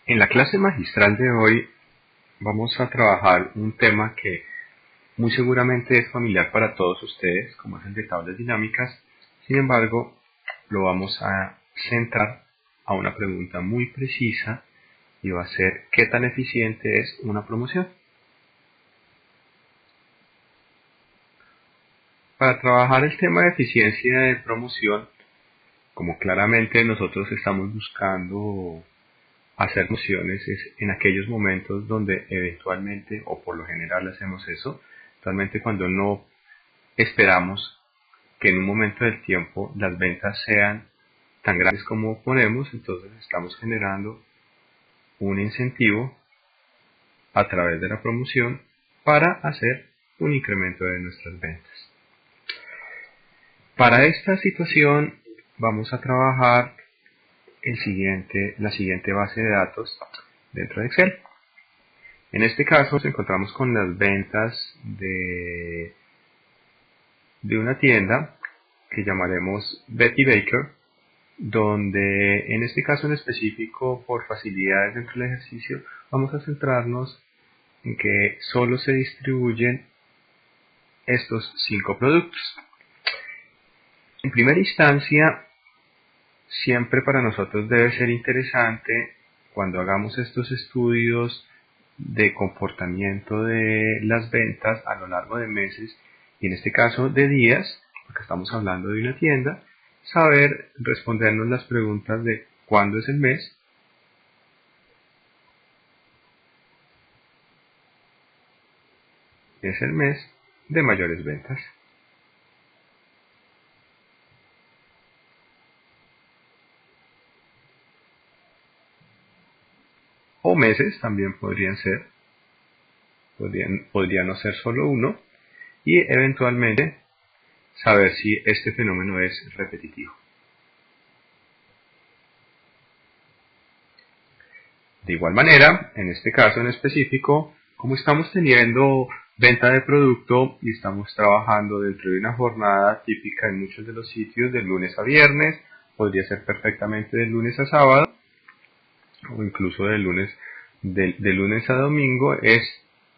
En la clase magistral de hoy vamos a trabajar un tema que muy seguramente es familiar para todos ustedes, como es el de tablas dinámicas. Sin embargo, lo vamos a centrar a una pregunta muy precisa y va a ser ¿qué tan eficiente es una promoción? Para trabajar el tema de eficiencia de promoción, como claramente nosotros estamos buscando hacer promociones es en aquellos momentos donde eventualmente o por lo general hacemos eso, actualmente cuando no esperamos que en un momento del tiempo las ventas sean tan grandes como ponemos, entonces estamos generando un incentivo a través de la promoción para hacer un incremento de nuestras ventas. Para esta situación vamos a trabajar la siguiente base de datos dentro de Excel. En este caso nos encontramos con las ventas de una tienda que llamaremos Betty Baker, donde en este caso en específico, por facilidades dentro del ejercicio, vamos a centrarnos en que solo se distribuyen estos 5 productos. En primera instancia, siempre para nosotros debe ser interesante cuando hagamos estos estudios de comportamiento de las ventas a lo largo de meses y en este caso de días, porque estamos hablando de una tienda, saber respondernos las preguntas de ¿cuándo es el mes? Es el mes de mayores ventas. O meses también podrían ser, podría no ser solo uno, y eventualmente saber si este fenómeno es repetitivo. De igual manera, en este caso en específico, como estamos teniendo venta de producto y estamos trabajando dentro de una jornada típica en muchos de los sitios de lunes a viernes, podría ser perfectamente de lunes a sábado, o incluso de lunes a domingo, es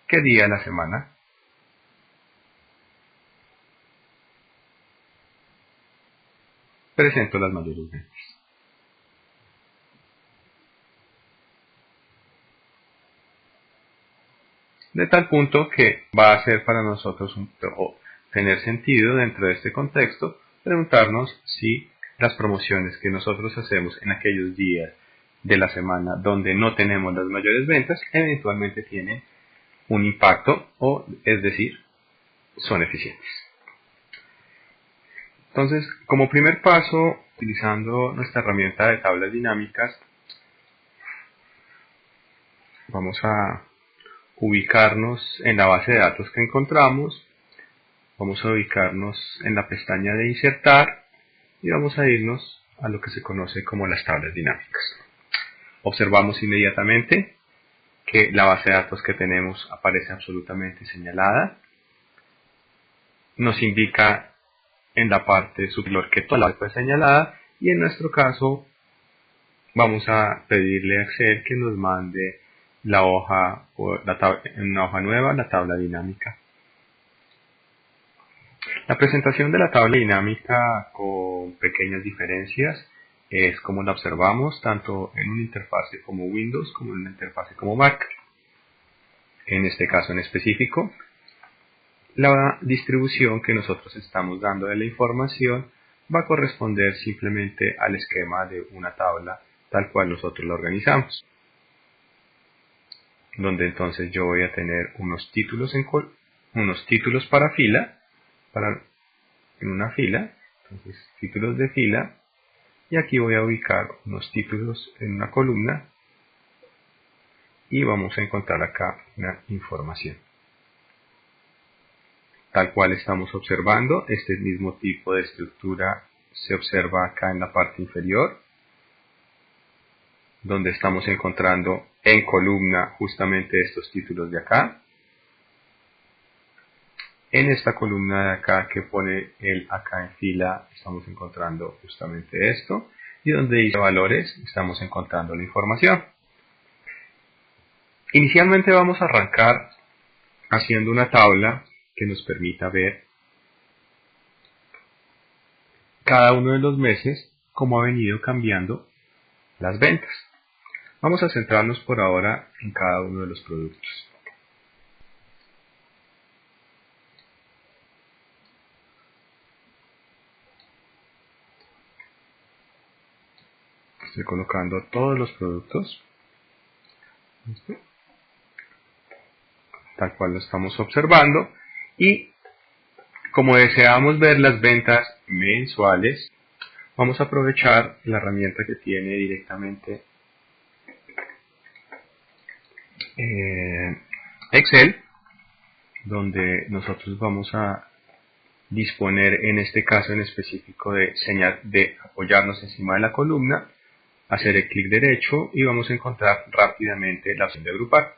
¿qué día de la semana? Presento las mayores ventas. De tal punto que va a ser para nosotros tener sentido dentro de este contexto preguntarnos si las promociones que nosotros hacemos en aquellos días de la semana donde no tenemos las mayores ventas eventualmente tienen un impacto o es decir son eficientes. Entonces, como primer paso, utilizando nuestra herramienta de tablas dinámicas, vamos a ubicarnos en la base de datos que encontramos, vamos a ubicarnos en la pestaña de insertar y vamos a irnos a lo que se conoce como las tablas dinámicas. Observamos inmediatamente que la base de datos que tenemos aparece absolutamente señalada, nos indica en la parte superior que toda la base fue señalada y en nuestro caso vamos a pedirle a Excel que nos mande la hoja en una hoja nueva, la tabla dinámica. La presentación de la tabla dinámica con pequeñas diferencias es como la observamos tanto en una interfase como Windows como en una interfase como Mac. En este caso en específico, la distribución que nosotros estamos dando de la información va a corresponder simplemente al esquema de una tabla tal cual nosotros la organizamos, donde entonces yo voy a tener unos títulos para fila, en una fila, entonces títulos de fila, y aquí voy a ubicar unos títulos en una columna y vamos a encontrar acá una información. Tal cual estamos observando, este mismo tipo de estructura se observa acá en la parte inferior, donde estamos encontrando en columna justamente estos títulos de acá. En esta columna de acá que pone el acá en fila estamos encontrando justamente esto y donde dice valores estamos encontrando la información. Inicialmente vamos a arrancar haciendo una tabla que nos permita ver cada uno de los meses cómo ha venido cambiando las ventas. Vamos a centrarnos por ahora en cada uno de los productos. Estoy colocando todos los productos, tal cual lo estamos observando, y como deseamos ver las ventas mensuales, vamos a aprovechar la herramienta que tiene directamente Excel, donde nosotros vamos a disponer en este caso en específico de apoyarnos encima de la columna, hacer el clic derecho y vamos a encontrar rápidamente la opción de agrupar.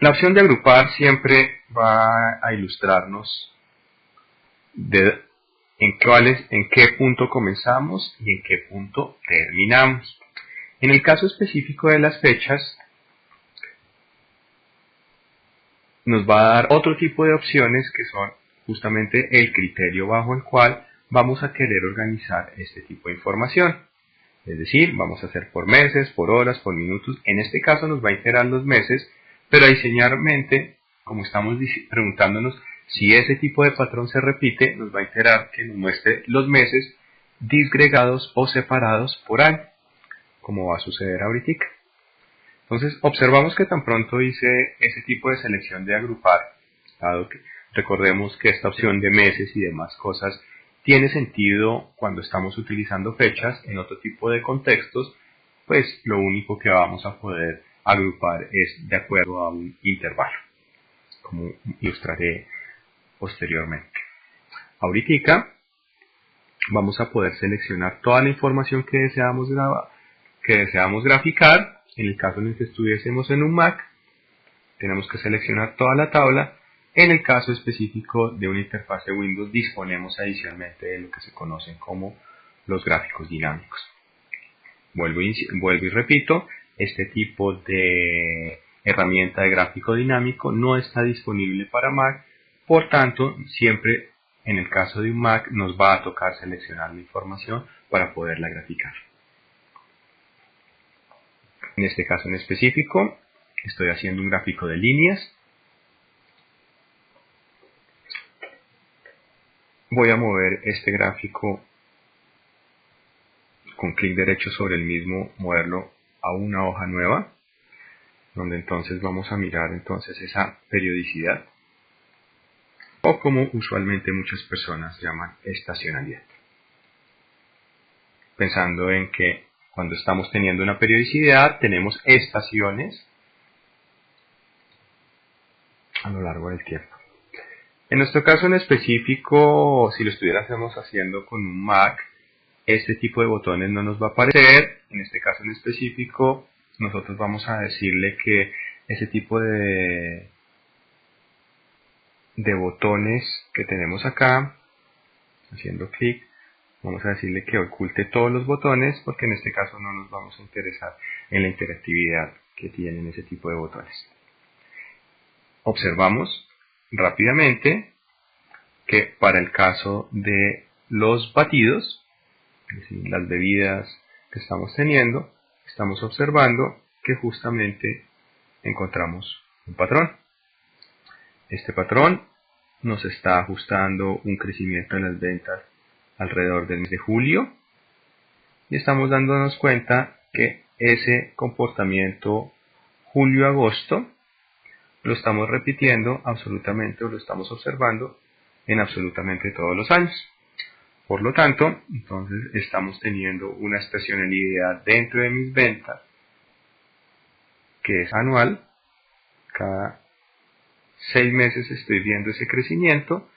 La opción de agrupar siempre va a ilustrarnos en qué punto comenzamos y en qué punto terminamos. En el caso específico de las fechas, nos va a dar otro tipo de opciones que son justamente el criterio bajo el cual vamos a querer organizar este tipo de información. Es decir, vamos a hacer por meses, por horas, por minutos. En este caso nos va a integrar los meses, pero adicionalmente, como estamos preguntándonos si ese tipo de patrón se repite, nos va a integrar que nos muestre los meses disgregados o separados por año, como va a suceder ahorita. Entonces, observamos que tan pronto hice ese tipo de selección de agrupar, dado que recordemos que esta opción de meses y demás cosas tiene sentido cuando estamos utilizando fechas. En otro tipo de contextos, pues lo único que vamos a poder agrupar es de acuerdo a un intervalo, como ilustraré posteriormente. Ahorita vamos a poder seleccionar toda la información que deseamos graficar. En el caso en el que estuviésemos en un Mac, tenemos que seleccionar toda la tabla. En el caso específico de una interfaz de Windows, disponemos adicionalmente de lo que se conocen como los gráficos dinámicos. Vuelvo y repito, este tipo de herramienta de gráfico dinámico no está disponible para Mac, por tanto, siempre en el caso de un Mac nos va a tocar seleccionar la información para poderla graficar. En este caso en específico, estoy haciendo un gráfico de líneas. Voy a mover este gráfico con clic derecho sobre el mismo, moverlo a una hoja nueva, donde entonces vamos a mirar entonces esa periodicidad, o como usualmente muchas personas llaman estacionalidad. Pensando en que cuando estamos teniendo una periodicidad, tenemos estaciones a lo largo del tiempo. En nuestro caso en específico, si lo estuviéramos haciendo con un Mac, este tipo de botones no nos va a aparecer. En este caso en específico, nosotros vamos a decirle que ese tipo de botones que tenemos acá, haciendo clic, vamos a decirle que oculte todos los botones, porque en este caso no nos vamos a interesar en la interactividad que tienen ese tipo de botones. Observamos rápidamente que para el caso de los batidos, es decir, las bebidas que estamos teniendo, estamos observando que justamente encontramos un patrón. Este patrón nos está ajustando un crecimiento en las ventas alrededor del mes de julio, y estamos dándonos cuenta que ese comportamiento julio-agosto lo estamos repitiendo absolutamente, o lo estamos observando en absolutamente todos los años. Por lo tanto, entonces estamos teniendo una estacionalidad dentro de mis ventas que es anual. Cada 6 meses estoy viendo ese crecimiento,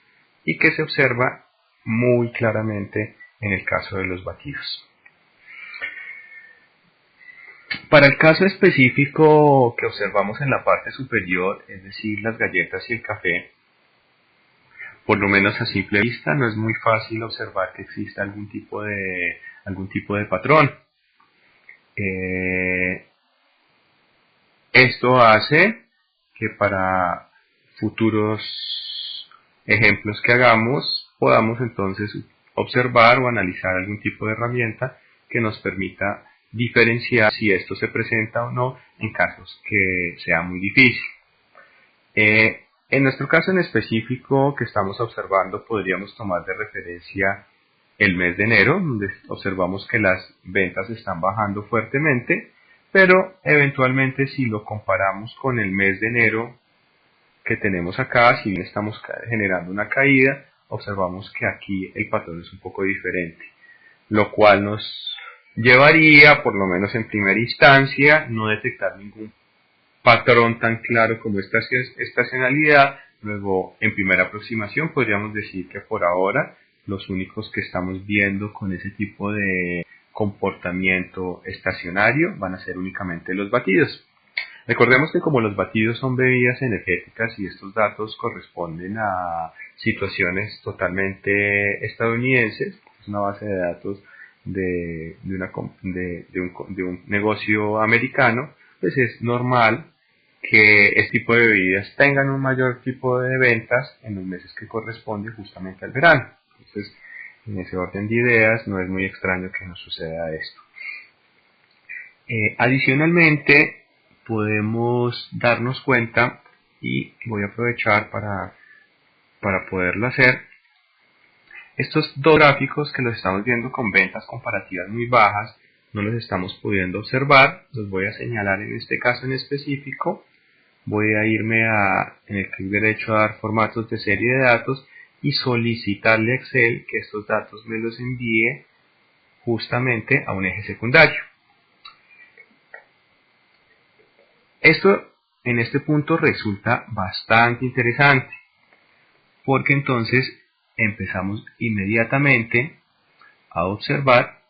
y que se observa muy claramente en el caso de los batidos. Para el caso específico que observamos en la parte superior, es decir, las galletas y el café, por lo menos a simple vista no es muy fácil observar que exista algún tipo de patrón. Esto hace que para futuros ejemplos que hagamos podamos entonces observar o analizar algún tipo de herramienta que nos permita diferenciar si esto se presenta o no en casos que sea muy difícil. En nuestro caso en específico que estamos observando, podríamos tomar de referencia el mes de enero, donde observamos que las ventas están bajando fuertemente, pero eventualmente si lo comparamos con el mes de enero que tenemos acá, si bien estamos generando una caída, observamos que aquí el patrón es un poco diferente, lo cual nos llevaría, por lo menos en primera instancia, no detectar ningún patrón tan claro como estacionalidad. Luego, en primera aproximación, podríamos decir que por ahora los únicos que estamos viendo con ese tipo de comportamiento estacionario van a ser únicamente los batidos. Recordemos que como los batidos son bebidas energéticas y estos datos corresponden a situaciones totalmente estadounidenses, es una base de datos de un negocio americano, pues es normal que este tipo de bebidas tengan un mayor tipo de ventas en los meses que corresponden justamente al verano. Entonces, en ese orden de ideas, no es muy extraño que nos suceda esto. Adicionalmente, podemos darnos cuenta, y voy a aprovechar para poderlo hacer, estos dos gráficos que los estamos viendo con ventas comparativas muy bajas, no los estamos pudiendo observar, los voy a señalar en este caso en específico. Voy a irme en el clic derecho a dar formatos de serie de datos y solicitarle a Excel que estos datos me los envíe justamente a un eje secundario. Esto en este punto resulta bastante interesante porque entonces empezamos inmediatamente a observar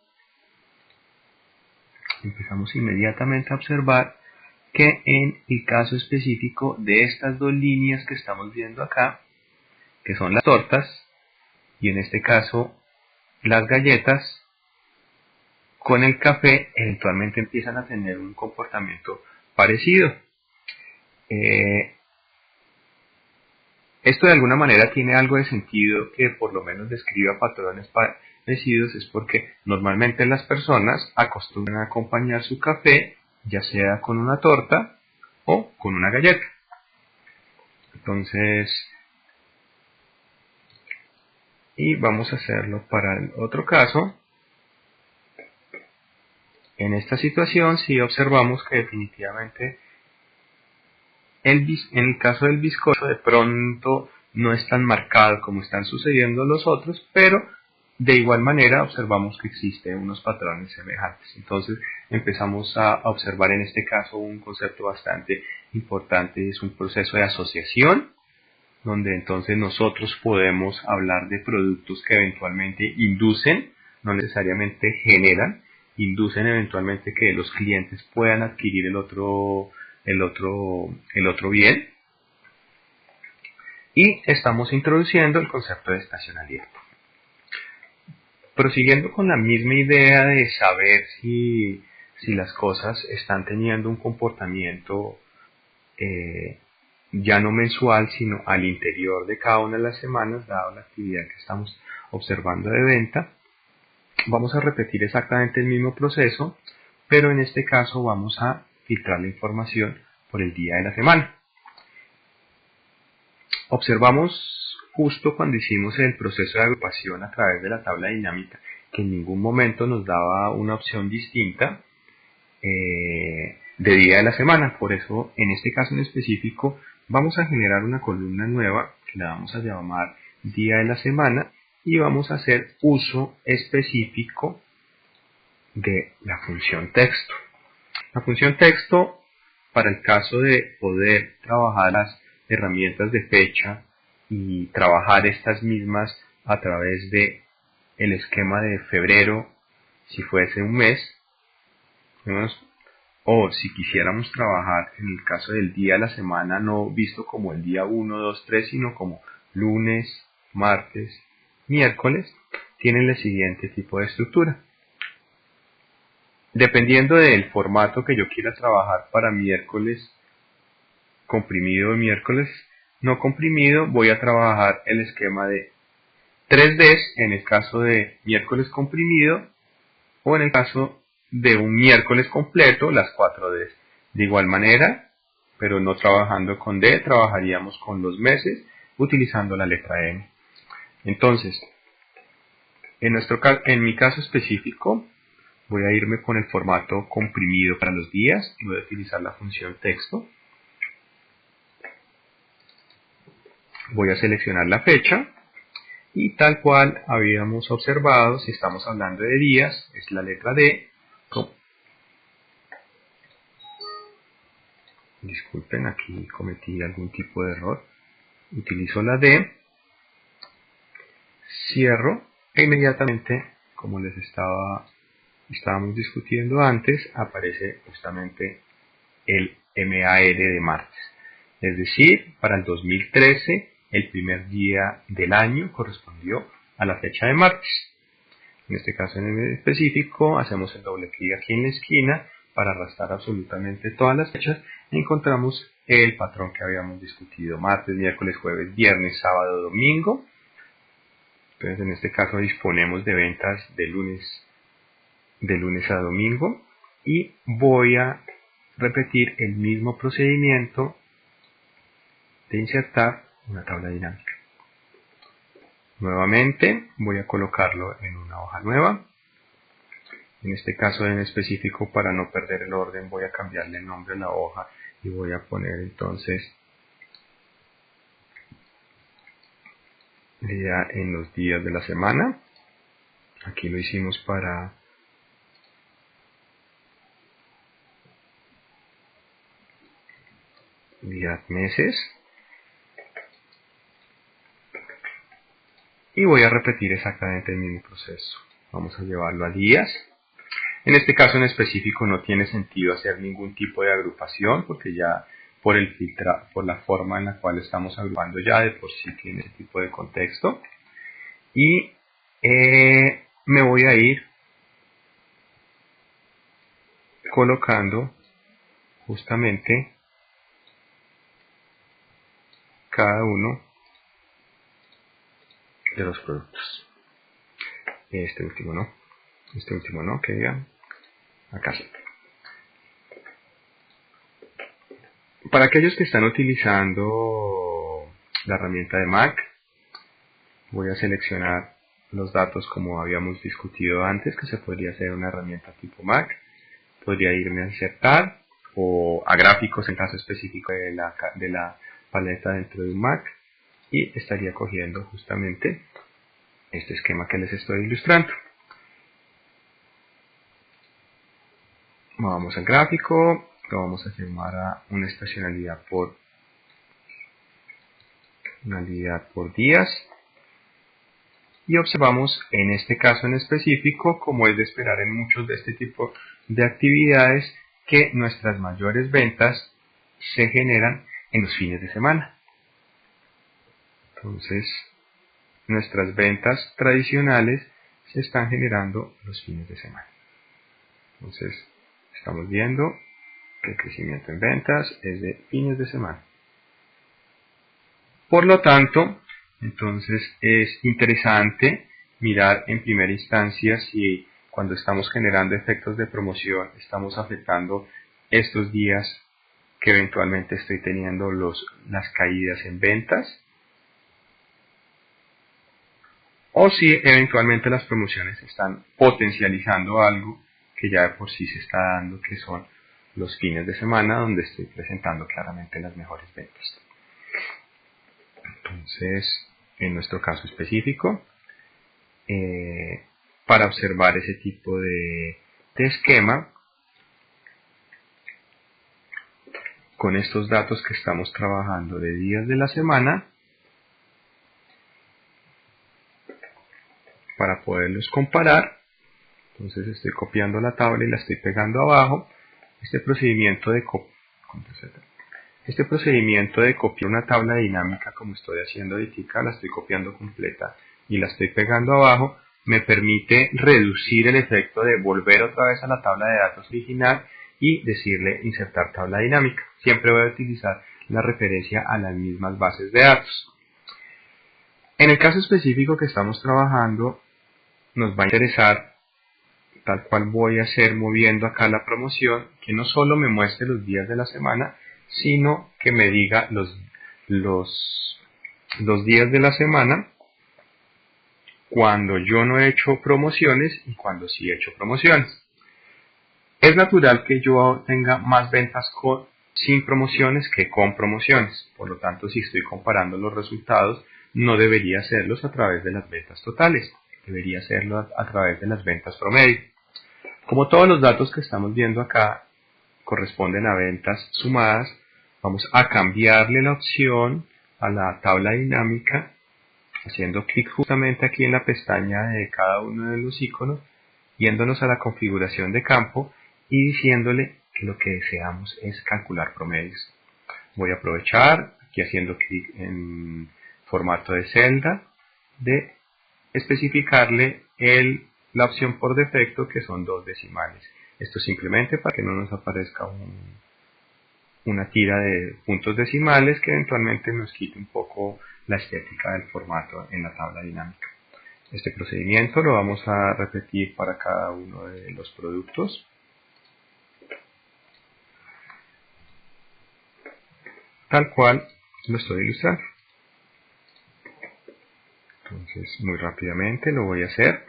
que en el caso específico de estas dos líneas que estamos viendo acá, que son las tortas, y en este caso las galletas, con el café eventualmente empiezan a tener un comportamiento parecido. Esto de alguna manera tiene algo de sentido que por lo menos describa patrones parecidos, es porque normalmente las personas acostumbran a acompañar su café ya sea con una torta o con una galleta. Entonces, y vamos a hacerlo para el otro caso. En esta situación sí observamos que definitivamente en el caso del bizcocho de pronto no es tan marcado como están sucediendo los otros, pero de igual manera observamos que existen unos patrones semejantes. Entonces empezamos a observar en este caso un concepto bastante importante, es un proceso de asociación, donde entonces nosotros podemos hablar de productos que eventualmente inducen, no necesariamente generan, inducen eventualmente que los clientes puedan adquirir el otro bien, y estamos introduciendo el concepto de estacionalidad. Prosiguiendo con la misma idea de saber si las cosas están teniendo un comportamiento ya no mensual, sino al interior de cada una de las semanas, dado la actividad que estamos observando de venta, vamos a repetir exactamente el mismo proceso, pero en este caso vamos a filtrar la información por el día de la semana. Observamos justo cuando hicimos el proceso de agrupación a través de la tabla dinámica que en ningún momento nos daba una opción distinta de día de la semana. Por eso, en este caso en específico, vamos a generar una columna nueva que la vamos a llamar día de la semana y vamos a hacer uso específico de la función texto. La función texto, para el caso de poder trabajar las herramientas de fecha y trabajar estas mismas a través de el esquema de febrero, si fuese un mes, o si quisiéramos trabajar en el caso del día de la semana no visto como el día 1, 2, 3, sino como lunes, martes, miércoles, tienen el siguiente tipo de estructura. Dependiendo del formato que yo quiera trabajar para miércoles comprimido y miércoles no comprimido, voy a trabajar el esquema de 3Ds en el caso de miércoles comprimido o en el caso de un miércoles completo, las 4Ds. De igual manera, pero no trabajando con D, trabajaríamos con los meses utilizando la letra M. Entonces, en mi caso específico, voy a irme con el formato comprimido para los días y voy a utilizar la función texto. Voy a seleccionar la fecha y tal cual habíamos observado, si estamos hablando de días, es la letra D. Disculpen, aquí cometí algún tipo de error. Utilizo la D, cierro e inmediatamente, como les estábamos discutiendo antes, aparece justamente el MAR de martes. Es decir, para el 2013, el primer día del año correspondió a la fecha de martes. En este caso en específico, hacemos el doble clic aquí en la esquina para arrastrar absolutamente todas las fechas y encontramos el patrón que habíamos discutido: martes, miércoles, jueves, viernes, sábado, domingo. Entonces en este caso disponemos de ventas de lunes a domingo y voy a repetir el mismo procedimiento de insertar una tabla dinámica. Nuevamente voy a colocarlo en una hoja nueva. En este caso en específico, para no perder el orden, voy a cambiarle el nombre a la hoja y voy a poner entonces día en los días de la semana. Aquí lo hicimos para días, meses. Y voy a repetir exactamente el mismo proceso. Vamos a llevarlo a días. En este caso en específico no tiene sentido hacer ningún tipo de agrupación porque ya por la forma en la cual estamos agrupando ya de por sí tiene ese tipo de contexto. Y me voy a ir colocando justamente cada uno de los productos. Este último no, que diga acá. Para aquellos que están utilizando la herramienta de Mac, voy a seleccionar los datos como habíamos discutido antes, que se podría hacer una herramienta tipo Mac. Podría irme a insertar o a gráficos en caso específico de la paleta dentro de un Mac y estaría cogiendo justamente este esquema que les estoy ilustrando. Vamos al gráfico, lo vamos a llamar a una estacionalidad por días y observamos en este caso en específico, como es de esperar en muchos de este tipo de actividades, que nuestras mayores ventas se generan en los fines de semana. Entonces, nuestras ventas tradicionales se están generando los fines de semana. Entonces, estamos viendo que el crecimiento en ventas es de fines de semana. Por lo tanto, entonces es interesante mirar en primera instancia si cuando estamos generando efectos de promoción estamos afectando estos días que eventualmente estoy teniendo las caídas en ventas, o si eventualmente las promociones están potencializando algo que ya de por sí se está dando, que son los fines de semana donde estoy presentando claramente las mejores ventas. Entonces, en nuestro caso específico, para observar ese tipo de esquema, con estos datos que estamos trabajando de días de la semana, para poderlos comparar, entonces estoy copiando la tabla y la estoy pegando abajo. Este procedimiento de copiar una tabla dinámica, como estoy haciendo ahorita, la estoy copiando completa y la estoy pegando abajo, me permite reducir el efecto de volver otra vez a la tabla de datos original y decirle insertar tabla dinámica. Siempre voy a utilizar la referencia a las mismas bases de datos. En el caso específico que estamos trabajando, nos va a interesar, tal cual voy a hacer moviendo acá la promoción, que no solo me muestre los días de la semana, sino que me diga los días de la semana cuando yo no he hecho promociones y cuando sí he hecho promociones. Es natural que yo tenga más ventas sin promociones que con promociones. Por lo tanto, si estoy comparando los resultados, no debería hacerlos a través de las ventas totales. Debería hacerlo a través de las ventas promedio. Como todos los datos que estamos viendo acá corresponden a ventas sumadas, vamos a cambiarle la opción a la tabla dinámica, haciendo clic justamente aquí en la pestaña de cada uno de los iconos, yéndonos a la configuración de campo y diciéndole que lo que deseamos es calcular promedios. Voy a aprovechar, aquí haciendo clic en formato de celda, de especificarle la opción por defecto, que son 2 decimales. Esto simplemente para que no nos aparezca una tira de puntos decimales que eventualmente nos quite un poco la estética del formato en la tabla dinámica. Este procedimiento lo vamos a repetir para cada uno de los productos. Tal cual lo estoy ilustrando. Entonces, muy rápidamente lo voy a hacer.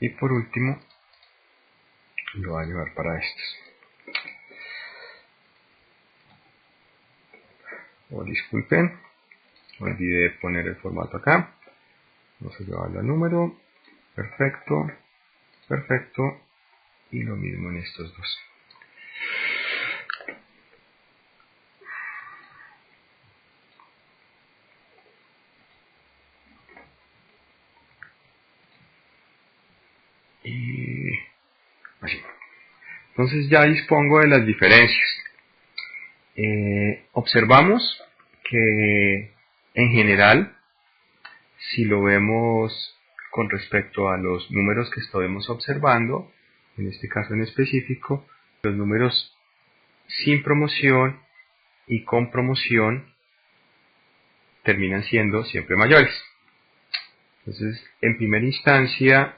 Y por último, lo voy a llevar para estos. Disculpen, olvidé poner el formato acá. Vamos a llevarlo al número. Perfecto, perfecto. Y lo mismo en estos dos. Y así. Entonces ya dispongo de las diferencias. Observamos que en general, si lo vemos con respecto a los números que estamos observando, en este caso en específico, los números sin promoción y con promoción terminan siendo siempre mayores. Entonces, en primera instancia,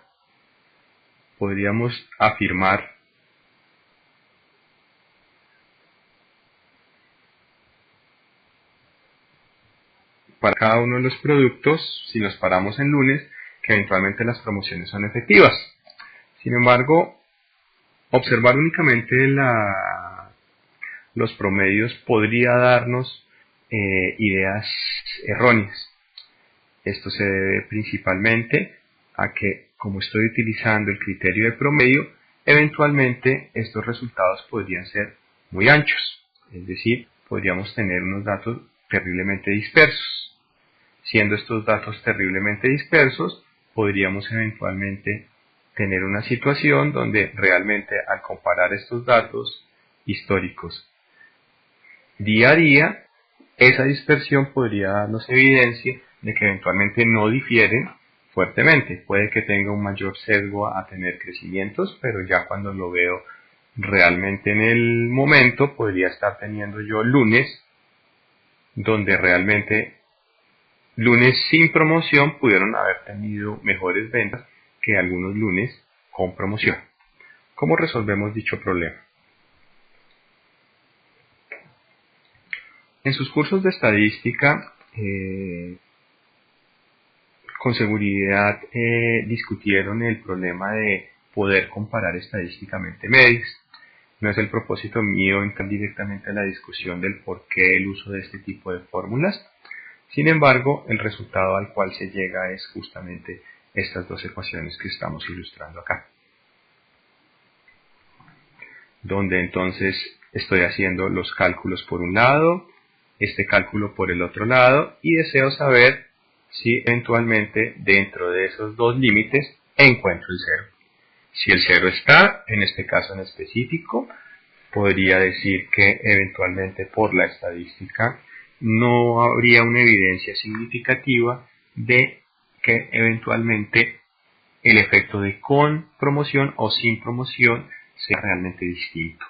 podríamos afirmar para cada uno de los productos, si nos paramos en lunes, que eventualmente las promociones son efectivas. Sin embargo, observar únicamente los promedios podría darnos ideas erróneas. Esto se debe principalmente a que, como estoy utilizando el criterio de promedio, eventualmente estos resultados podrían ser muy anchos, es decir, podríamos tener unos datos terriblemente dispersos. Siendo estos datos terriblemente dispersos, podríamos eventualmente tener una situación donde realmente al comparar estos datos históricos día a día, esa dispersión podría darnos evidencia de que eventualmente no difieren fuertemente. Puede que tenga un mayor sesgo a tener crecimientos, pero ya cuando lo veo realmente en el momento, podría estar teniendo yo lunes donde realmente lunes sin promoción pudieron haber tenido mejores ventas que algunos lunes con promoción. ¿Cómo resolvemos dicho problema? En sus cursos de estadística, con seguridad discutieron el problema de poder comparar estadísticamente medios. No es el propósito mío entrar directamente a la discusión del por qué el uso de este tipo de fórmulas. Sin embargo, el resultado al cual se llega es justamente estas dos ecuaciones que estamos ilustrando acá. Donde entonces estoy haciendo los cálculos por un lado, este cálculo por el otro lado, y deseo saber si eventualmente dentro de esos dos límites encuentro el cero. Si el cero está, en este caso en específico, podría decir que eventualmente por la estadística no habría una evidencia significativa de que eventualmente el efecto de con promoción o sin promoción sea realmente distinto.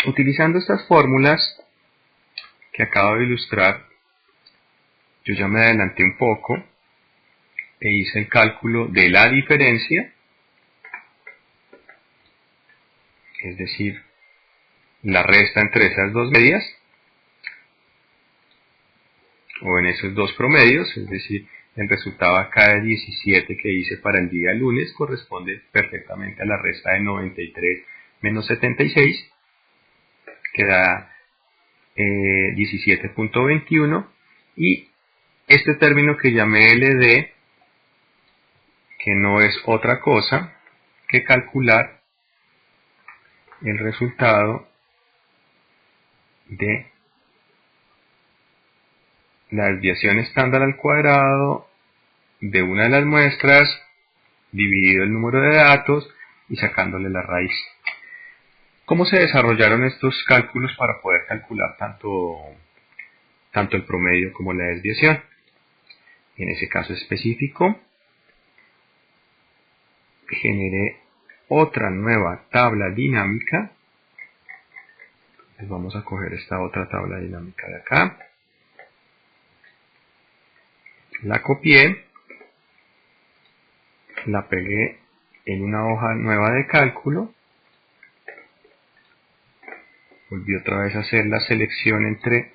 Utilizando estas fórmulas que acabo de ilustrar, yo ya me adelanté un poco e hice el cálculo de la diferencia, es decir, la resta entre esas dos medias, o en esos dos promedios, es decir, el resultado acá de 17 que hice para el día lunes corresponde perfectamente a la resta de 93 menos 76, que da 17.21, y este término que llamé LD, que no es otra cosa que calcular el resultado de la desviación estándar al cuadrado de una de las muestras dividido el número de datos y sacándole la raíz. ¿Cómo se desarrollaron estos cálculos para poder calcular tanto el promedio como la desviación? En ese caso específico, generé otra nueva tabla dinámica. Entonces vamos a coger esta otra tabla dinámica de acá. La copié, la pegué en una hoja nueva de cálculo, volví otra vez a hacer la selección entre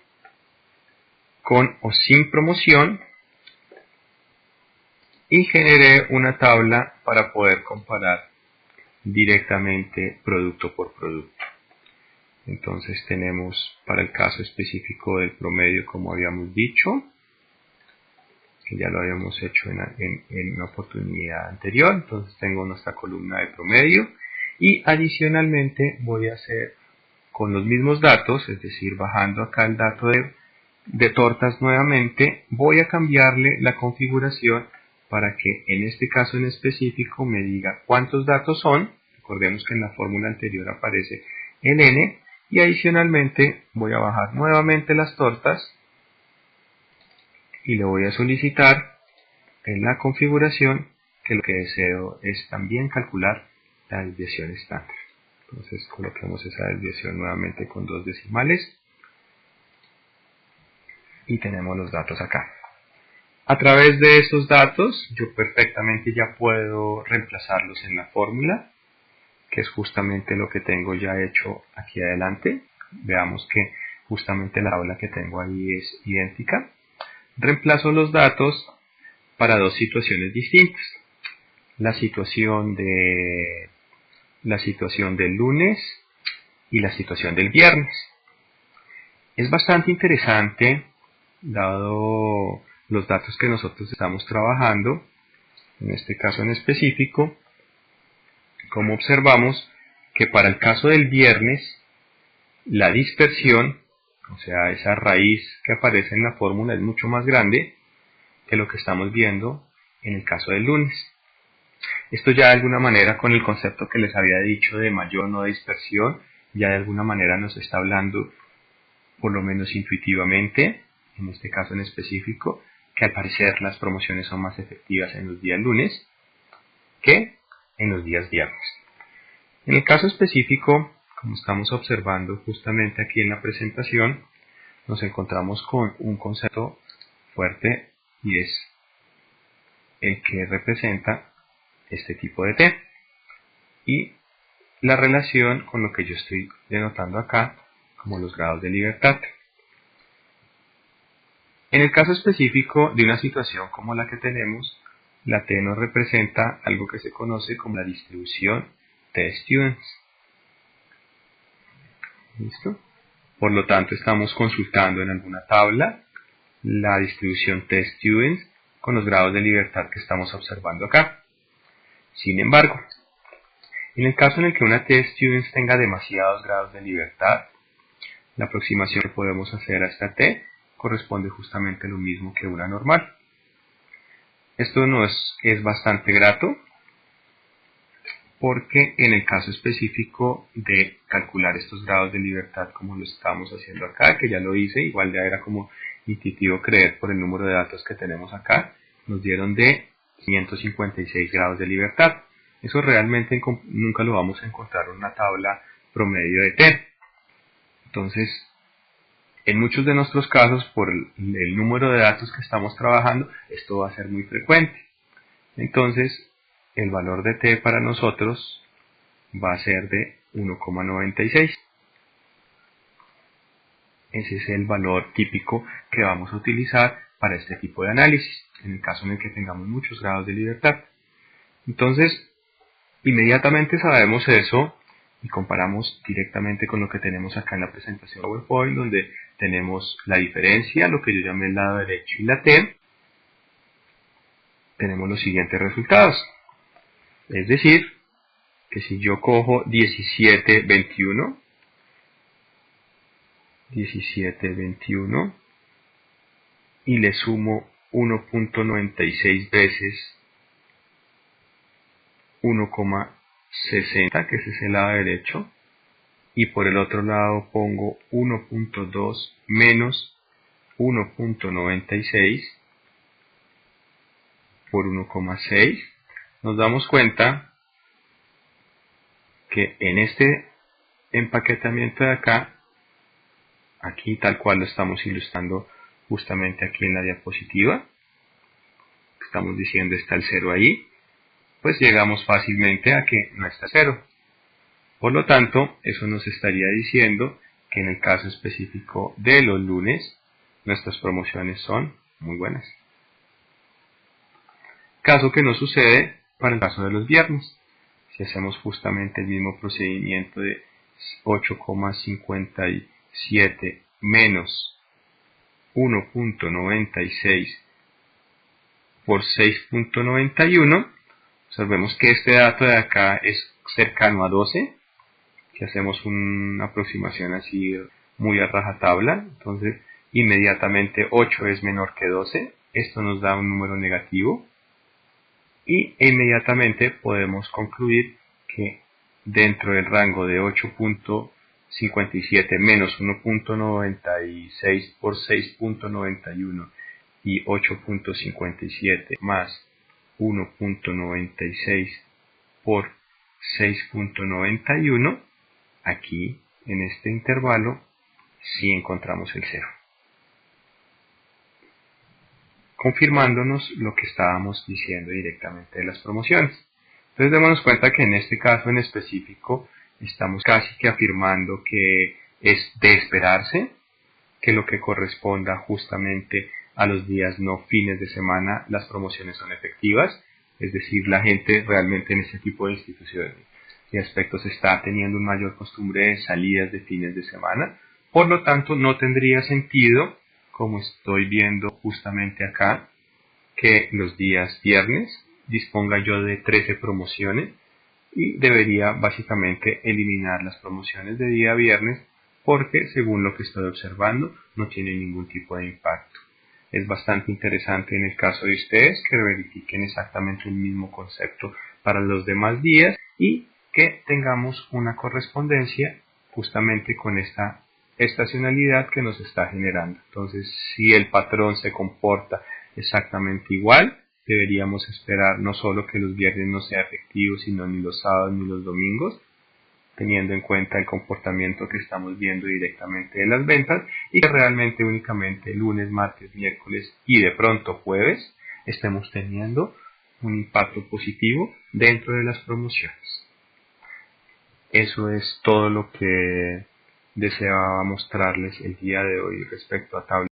con o sin promoción y generé una tabla para poder comparar directamente producto por producto. Entonces tenemos para el caso específico del promedio, como habíamos dicho, que ya lo habíamos hecho en una oportunidad anterior. Entonces tengo nuestra columna de promedio y adicionalmente voy a hacer con los mismos datos, es decir, bajando acá el dato de tortas nuevamente, voy a cambiarle la configuración para que en este caso en específico me diga cuántos datos son. Recordemos que en la fórmula anterior aparece el n, y adicionalmente voy a bajar nuevamente las tortas y le voy a solicitar en la configuración que lo que deseo es también calcular la desviación estándar. Entonces coloquemos esa desviación nuevamente con dos decimales y tenemos los datos acá. A través de estos datos yo perfectamente ya puedo reemplazarlos en la fórmula, que es justamente lo que tengo ya hecho aquí adelante. Veamos que justamente la tabla que tengo ahí es idéntica. Reemplazo los datos para dos situaciones distintas. La situación del lunes y la situación del viernes. Es bastante interesante, dado los datos que nosotros estamos trabajando, en este caso en específico, como observamos que para el caso del viernes, la dispersión, o sea, esa raíz que aparece en la fórmula es mucho más grande que lo que estamos viendo en el caso del lunes. Esto ya de alguna manera, con el concepto que les había dicho de mayor no dispersión, ya de alguna manera nos está hablando, por lo menos intuitivamente, en este caso en específico, que al parecer las promociones son más efectivas en los días lunes que en los días viernes. En el caso específico, como estamos observando justamente aquí en la presentación, nos encontramos con un concepto fuerte y es el que representa este tipo de T y la relación con lo que yo estoy denotando acá como los grados de libertad. En el caso específico de una situación como la que tenemos, la T nos representa algo que se conoce como la distribución T-Students. ¿Listo? Por lo tanto, estamos consultando en alguna tabla la distribución T-Students con los grados de libertad que estamos observando acá. Sin embargo, en el caso en el que una T-Students tenga demasiados grados de libertad, la aproximación que podemos hacer a esta T corresponde justamente a lo mismo que una normal. Esto es bastante grato, porque en el caso específico de calcular estos grados de libertad como lo estamos haciendo acá, que ya lo hice, igual ya era como intuitivo creer por el número de datos que tenemos acá, nos dieron de 556 grados de libertad. Eso realmente nunca lo vamos a encontrar en una tabla promedio de t. Entonces, en muchos de nuestros casos, por el número de datos que estamos trabajando, esto va a ser muy frecuente. Entonces, el valor de t para nosotros va a ser de 1,96. Ese es el valor típico que vamos a utilizar para este tipo de análisis, en el caso en el que tengamos muchos grados de libertad. Entonces, inmediatamente sabemos eso y comparamos directamente con lo que tenemos acá en la presentación PowerPoint, donde tenemos la diferencia, lo que yo llamé el lado derecho y la t. Tenemos los siguientes resultados. Es decir, que si yo cojo 1721 y le sumo 1.96 veces 1,60, que ese es el lado derecho, y por el otro lado pongo 1.2 menos 1.96 por 1,6, nos damos cuenta que en este empaquetamiento de acá, aquí tal cual lo estamos ilustrando justamente aquí en la diapositiva, estamos diciendo está el 0 ahí, pues llegamos fácilmente a que no está 0. Por lo tanto, eso nos estaría diciendo que en el caso específico de los lunes, nuestras promociones son muy buenas. Caso que no sucede para el caso de los viernes. Si hacemos justamente el mismo procedimiento de 8,57 menos 1.96 por 6.91, observemos que este dato de acá es cercano a 12. Si hacemos una aproximación así muy a rajatabla, entonces inmediatamente 8 es menor que 12. Esto nos da un número negativo. Y inmediatamente podemos concluir que dentro del rango de 8.57 menos 1.96 por 6.91 y 8.57 más 1.96 por 6.91, aquí en este intervalo sí encontramos el 0. Confirmándonos lo que estábamos diciendo directamente de las promociones. Entonces démonos cuenta que en este caso en específico estamos casi que afirmando que es de esperarse que lo que corresponda justamente a los días no fines de semana las promociones son efectivas, es decir, la gente realmente en este tipo de instituciones y aspectos está teniendo una mayor costumbre de salidas de fines de semana, por lo tanto no tendría sentido, como estoy viendo justamente acá, que los días viernes disponga yo de 13 promociones y debería básicamente eliminar las promociones de día viernes porque según lo que estoy observando no tiene ningún tipo de impacto. Es bastante interesante en el caso de ustedes que verifiquen exactamente el mismo concepto para los demás días y que tengamos una correspondencia justamente con esta estacionalidad que nos está generando. Entonces, si el patrón se comporta exactamente igual, deberíamos esperar no solo que los viernes no sean efectivos, sino ni los sábados ni los domingos, teniendo en cuenta el comportamiento que estamos viendo directamente de las ventas y que realmente únicamente lunes, martes, miércoles y de pronto jueves estemos teniendo un impacto positivo dentro de las promociones. Eso es todo lo que deseaba mostrarles el día de hoy respecto a tablas.